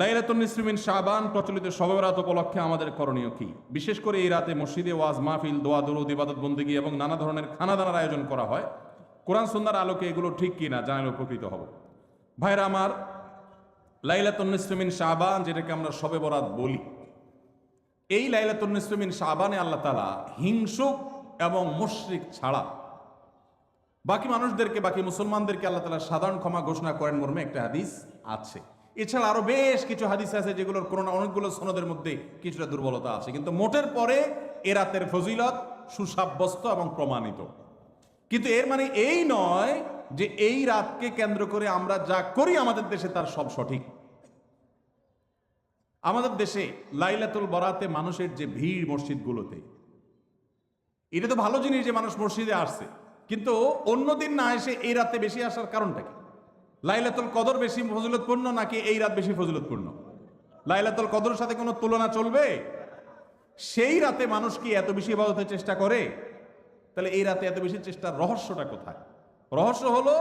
লাইলাতুন নিসফি মিন শাবান প্রচলিত শবে বরাত উপলক্ষে আমাদের করণীয় কি? বিশেষ করে এই রাতে মসজিদে ওয়াজ মাহফিল, দোয়া দরুদ, ইবাদত বন্দেগী এবং নানা ধরনের খানাদানার আয়োজন করা হয়। কোরআন সুন্নাহর আলোকে এগুলো ঠিক কিনা জানালে উপকৃত হব। ভাইরা আমার, লাইলাতুন নিসফি মিন শাবান যেটাকে আমরা শবে বরাত বলি, এই লাইলাতুন নিসফি মিন শাবানে আল্লাহ তাআলা হিংসুক এবং মুশরিক ছাড়া বাকি মানুষদেরকে, বাকি মুসলমানদেরকে আল্লাহ তাআলা সাধারণ ক্ষমা ঘোষণা করেন মর্মে একটা হাদিস আছে। এছাড়া আরো বেশ কিছু হাদিস আছে যেগুলোর কোনো না অনেকগুলো সনদের মধ্যে কিছুটা দুর্বলতা আছে, কিন্তু মোটের পরে এ রাতের ফজিলত সুসাব্যস্ত এবং প্রমাণিত। কিন্তু এর মানে এই নয় যে এই রাতকে কেন্দ্র করে আমরা যা করি আমাদের দেশে তার সব সঠিক। আমাদের দেশে লাইলাতুল বরাতে মানুষের যে ভিড় মসজিদগুলোতে, এটা তো ভালো জিনিস যে মানুষ মসজিদে আসছে, কিন্তু অন্যদিন না এসে এই রাতে বেশি আসার কারণটা কি? লাইলাতুল কদর বেশি ফজিলতপূর্ণ নাকি এই রাত বেশি ফজিলতপূর্ণ? লাইলাতুল কদরের সাথে কোনো তুলনা চলবে? সেই রাতে মানুষ কি এত বেশি ইবাদতের চেষ্টা করে? তাহলে এই রাতে এত বেশি চেষ্টার রহস্যটা কোথায়? রহস্য হলো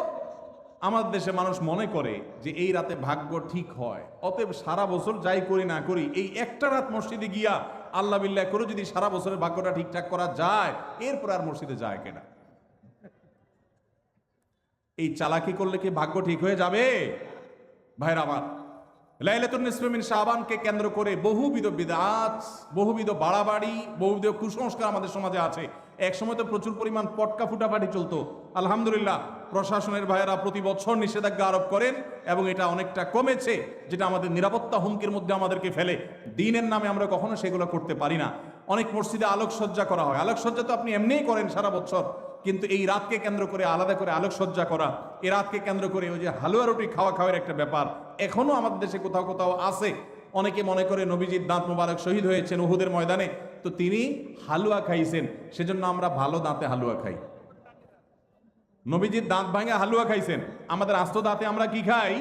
আমাদের দেশে মানুষ মনে করে যে এই রাতে ভাগ্য ঠিক হয়, অতএব সারা বছর যাই করি না করি এই একটা রাত মসজিদে গিয়া আল্লাহ বিল্লাহ করে যদি সারা বছরের ভাগ্যটা ঠিকঠাক করা যায়, এরপর আর মসজিদে যায় কেনা। এই চালাকি করলে কি ভাগ্য ঠিক হয়ে যাবে? ভাইরা আমার, লাইলাতুন নিসফি মিন শাবানকে কেন্দ্র করে বহুবিধ বিদআত, বহুবিধ বাড়াবাড়ি, বহুবিধ কুসংস্কার আমাদের সমাজে আছে। এক সময় তো প্রচুর পরিমাণ পটকা ফুটাফাটি চলতো। আলহামদুলিল্লাহ, প্রশাসনের ভাইয়েরা প্রতি বছর নিষেধাজ্ঞা আরোপ করেন এবং এটা অনেকটা কমেছে, যেটা আমাদের নিরাপত্তা হুমকির মধ্যে আমাদেরকে ফেলে। দিনের নামে আমরা কখনো সেগুলো করতে পারি না। অনেক মসজিদে আলোকসজ্জা করা হয়। আলোকসজ্জা তো আপনি এমনিই করেন সারা বছর, কিন্তু এই রাতকে কেন্দ্র করে আলাদা করে আলোকসজ্জা করা, এই রাতকে কেন্দ্র করে ওই যে হালুয়া রুটি খাওয়া খাওয়ার একটা ব্যাপার এখনো আমাদের দেশে কোথাও কোথাও আছে। অনেকে মনে করে নবীজির দাঁত মোবারক শহীদ হয়েছেন উহুদের ময়দানে, তো তিনি হালুয়া খাইছেন, সেজন্য আমরা ভালো দাঁতে হালুয়া খাই। নবীজির দাঁত ভাঙে হালুয়া খাইছেন, আমাদের আস্ত দাঁতে আমরা কি খাই?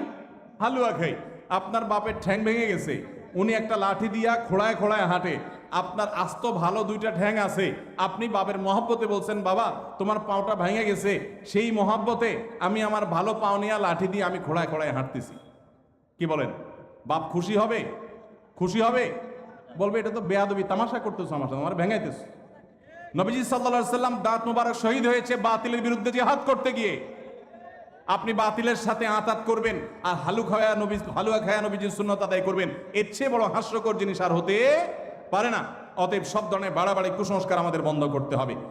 হালুয়া খাই। আপনার বাপের ঠ্যাং ভেঙে গেছে, উনি একটা লাঠি দিয়া খোড়ায় খোড়ায় হাঁটে, আপনার আস্ত ভালো দুইটা ঠ্যাং আছে, আপনি বাপের মহব্বতে বলছেন বাবা তোমার পাওটা ভেঙে গেছে, সেই মহব্বতে আমি আমার ভালো পাও নিয়ে লাঠি দিয়ে আমি খোড়ায় খোড়ায় হাঁটতেছি। কি বলেন? বাপ খুশি হবে? খুশি হবে? বলবে এটা তো বেয়াদবি, তামাশা করতেছো আমার সাথে, আমার ভেঙাইতেছো। নবীজি সাল্লাল্লাহু আলাইহি সাল্লাম দাঁত মোবারক শহীদ হয়েছে বাতিলের বিরুদ্ধে জিহাদ করতে গিয়ে। আপনি বাতিলের সাথে আঁতাত করবেন আর হালুয়া খায়া নবীজির সুন্নাত আদায় করবেন, এর চেয়ে বড় হাস্যকর জিনিস আর হতে পারে না। অতএব সব ধরনের বাড়াবাড়ি কুসংস্কার আমাদের বন্ধ করতে হবে।